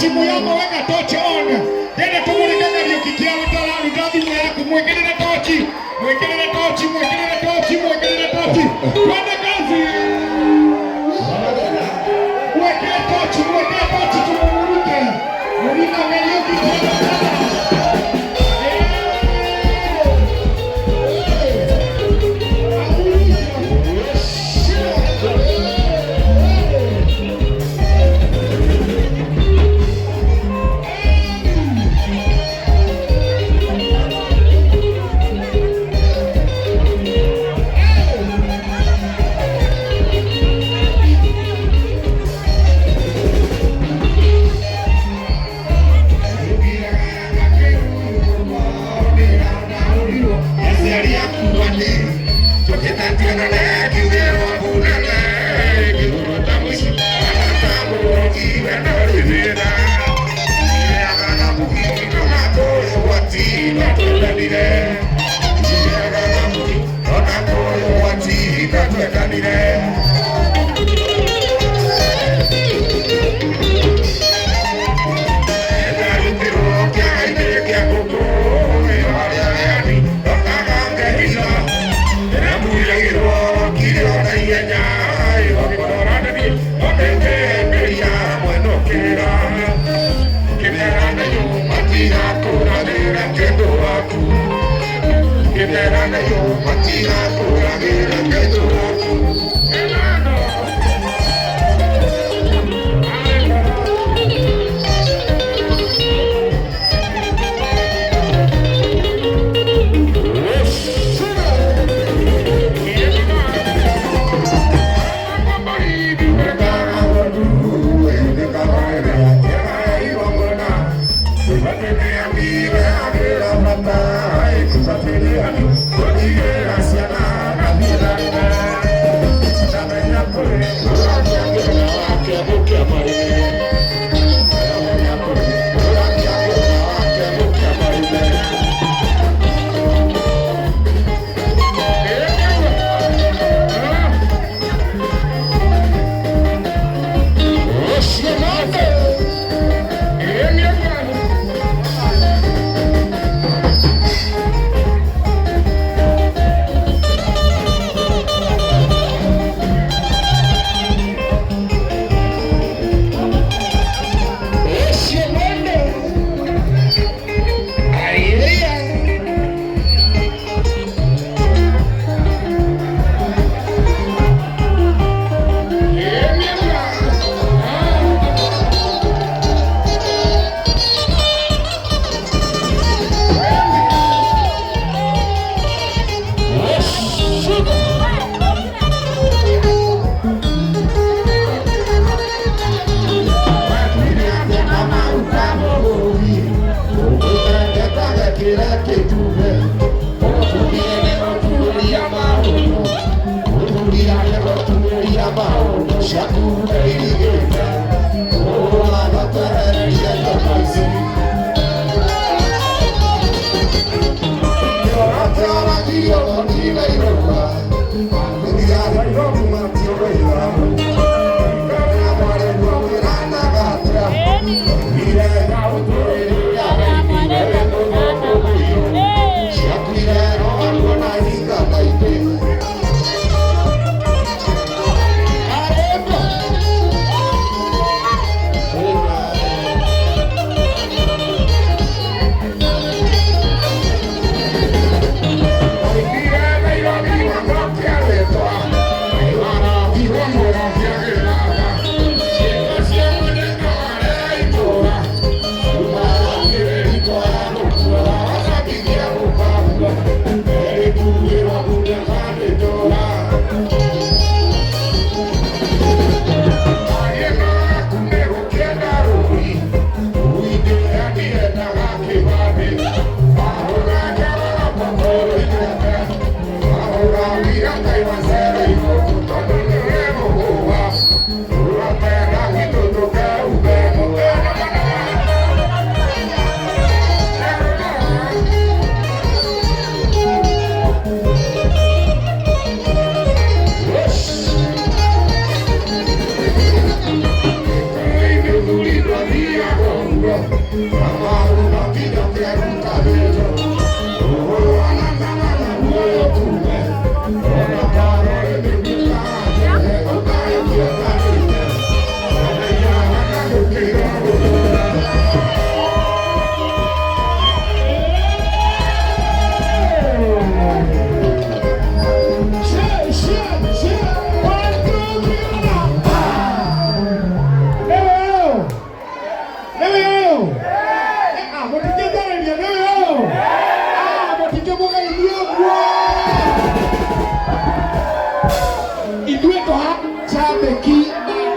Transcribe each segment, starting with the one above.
simu yako weka tochi on. Tena tumulika ndio kikia mtaalamu ndio yako mwekelele tochi. Mwekelele tochi, mwekelele tochi, mwekelele tochi. Twende kazi. Mwekele tochi, mwekele tochi tumulike. Mulika ndio kikia.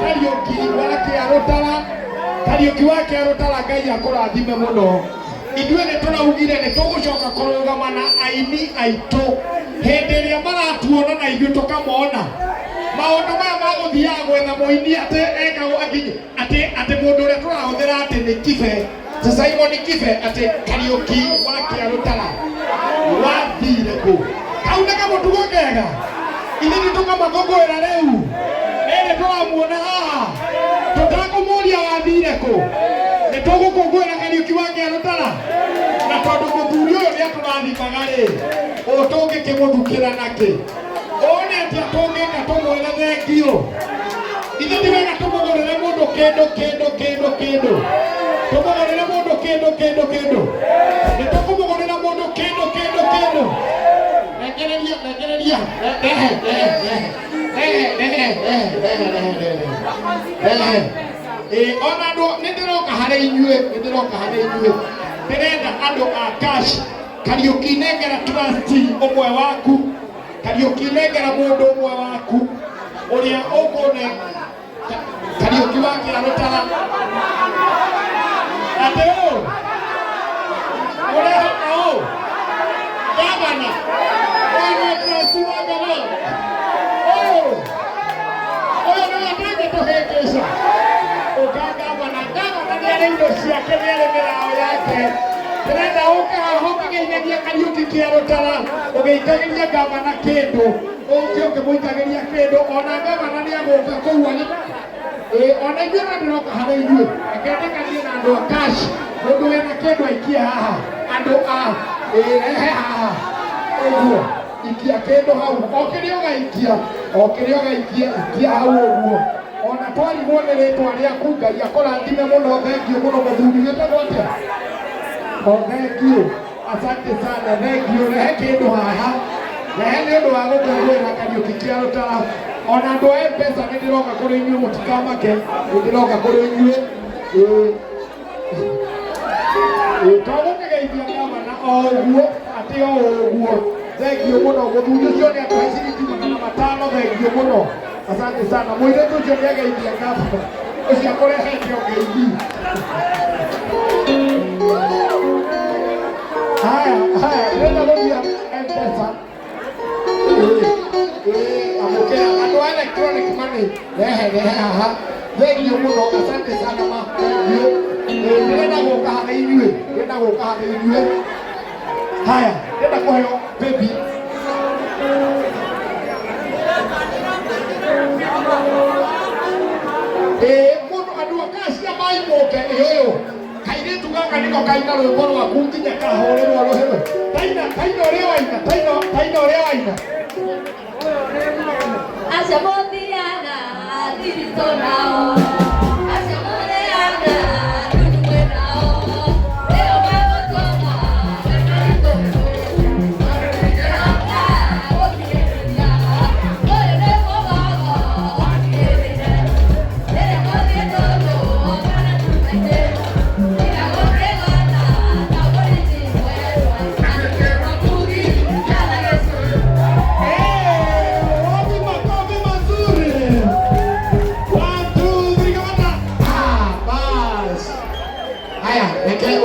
Kariuki wake arutara Kariuki wake arutara Ngai akurathime muno ithuĩ nĩ tũraugire nĩ tũgũcoka kũrũgama na aini aitũ hĩndĩ ĩrĩa maratuona na ithuĩ tũkamona maũndũ maya ma gũthiaga gwetha mũini atĩ ekagwo atĩ mũndũ ũrĩa tũrahũthĩra atĩ nĩ Kibe Simon Kibe atĩ Kariuki wake arutara wathire kũ kau nĩ kamũtugo kega ithuĩ nĩ tũkamakũngũĩra rĩu ĩrĩ tũramuona haha tũtakũmũria wathire kũ nĩ tũgũkũngũĩra Kariuki wake arutara na tondũ mũthuri ũyũ nĩ atũrathimaga rĩ tũngĩkĩmũthukĩra nakĩ one atĩa tũngĩka tũmwĩre thengio ithuĩ ti wega tũmũgũrĩre mũndũ kĩndũ tũmũgũrĩre mũndũ kĩndũ nĩ tũkũmũgũrĩra mũndũ kĩndũ rekereria ona andũ nĩ ndĩroka harĩ inyuĩ ndĩrenda andũ a cash Kariuki nengera trust ũmwe waku Kariuki nengera mũndũ ũmwe waku ũrĩa ũkũne Kariuki wake arutara atĩ ũrehoka gavana ũyũ trust wa gavana ũyũ nĩ watenge tũhĩngĩca gavana nĩ arĩ indo ciake nĩ arĩ mĩrao yake ndĩrenda ũkahaha ũkĩgeithagia Kariuki kĩarutara ũgĩitagĩria gavana kĩndũ ũkĩmũitagĩria kĩndũ ona gavana nĩ agũka kũu ona ithuĩ no ndĩroka harĩ ithuĩ akendekanie na andũ a cash mũndũ wĩna kĩndũ aikie haha andũ a rehe haha ũguo ikia kĩndũ hau o kĩrĩa ũgaikia ikia hau ũguo ona twarigwo nĩ rĩtwa rĩaku Ngai akũrathime mũno thengio mũno mũthuri wĩtagwo atĩa thengio asante sana thengio rehe kĩndũ haha rehe nĩ ũndũ wa gũkũngũĩra Kariuki kĩarutara ona andũ a M-Pesa nĩ ndĩroka kũrĩ inyuĩ mũtikamake nĩ ndĩroka kũrĩ inyuĩ tũgũkĩgeithia gavana o ũguo atĩ o ũguo thengio mũno mũthuri ũcio nĩ atũhe ciringi 500 thengio mũno asante sana mũirĩtu ũcio nĩ ageithia gavana ũcio akũrehete ũngeithi haya ndĩrenda gũthia M-Pesa amũkĩra andũ a electronic money rehe haha thengio mũno asante sana thengio ndĩrenda gũka harĩ inyuĩ haya ndĩrenda kũheo baby mũndũ andũ a cash mai mũke ũyũ kairĩtu gaka nĩko kaina rwĩmbo rwaku nginya kahũrĩrwo rũhĩwe taina ũrĩa waina Aciamũthiaga thiritũ nao aciamũrĩaga ndũnyũ nao rĩo magũtũma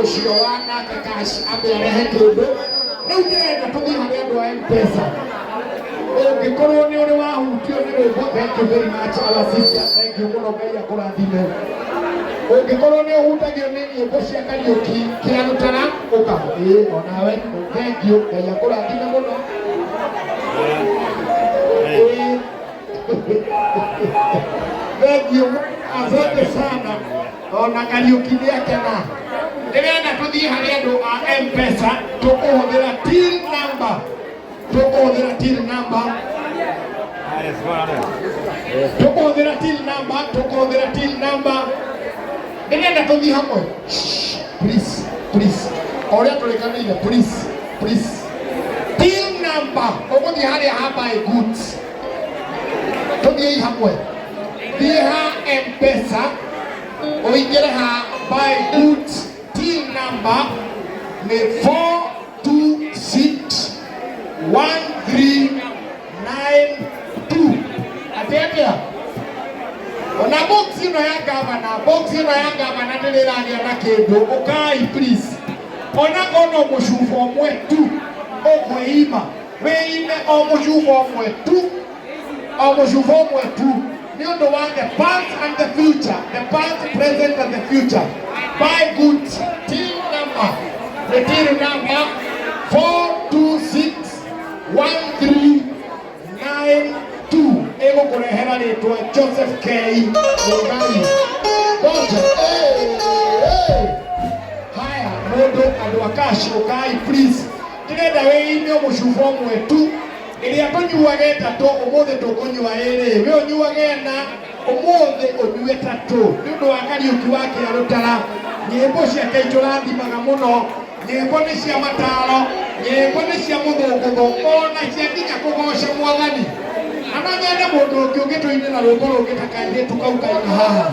ũcio wanake cash arehe kĩndũ rĩu ndĩrenda tũthiĩ harĩ andũ a M-Pesa ũngĩkorwo nĩ ũrĩ wahutio nĩ rwĩmbo thank you very much our sister thank you mũno Ngai akũrathime ũngĩkorwo nĩ ũhutagio nĩ nyĩmbo cia Kariuki kĩarutara ũka onawe thank you Ngai akũrathime mũno thank you asante sana ona Kariuki nĩ akena ndĩrenda tũthiĩ harĩ andũ a M-Pesa tũkũhũthĩra till number tũkũhũthĩra till number ndĩrenda tũthiĩ hamwe please ũrĩa tũrĩkanĩire please till number ũgũthiĩ harĩa ha buy goods tũthiĩ hamwe thiĩ ha M-Pesa ũingĩre ha buy goods till number ni 4261392 atĩa Ona box ino ya gavana ndiriragia na kindu ukai please. Ona kono mucuba omwe tu ukwiima wiime o mucuba omwe tu ni undu wa the past and the future, the past, present and the future. Buy good till number 4261392 ego kurehera ritwa Joseph K. Mugai Bonje. Haya mundu andu akashukai please ndirenda wiime mucuba omwe tu iria tunyuage tatu umuthi tukunyua iri we unyuage na umuthi unyue tatu ni undu wa Kariuki wa Kiarutara. Nyimbo ciake iturathimaga muno, nyimbo ni cia mataro, nyimbo ni cia muthunguthu, ona cia nginya kugoca Mwathani. Ana nyende mundu ungi ungituinira rwimbo rungi ta kairitu kau kaina haha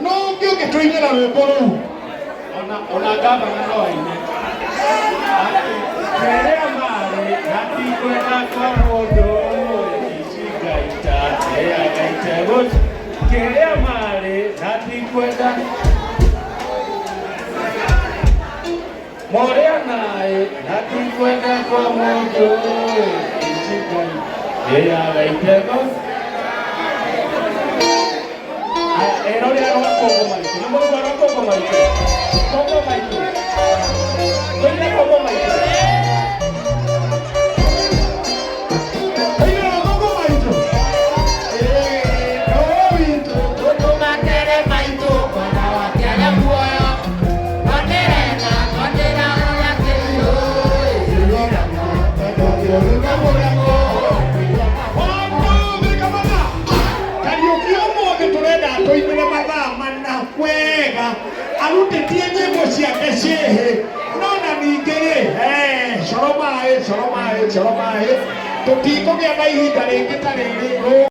no ungi ungituinira rwimbo ruu ona gavana no aine kerea mare natikwenda kwa mundu icigaita eagaite guti kerea mare natikwenda morea nae natikwenda kwa mundu icigaita eagaite guti erorea rwakongo maritu ni mundu rwakongo maritu kongo maritu koine kongo maritu arutitie nyimbo ciake ciehi nona ningĩ-rĩ coro maĩ tũtikũgĩa na ihinda rĩngĩ ta rĩrĩ.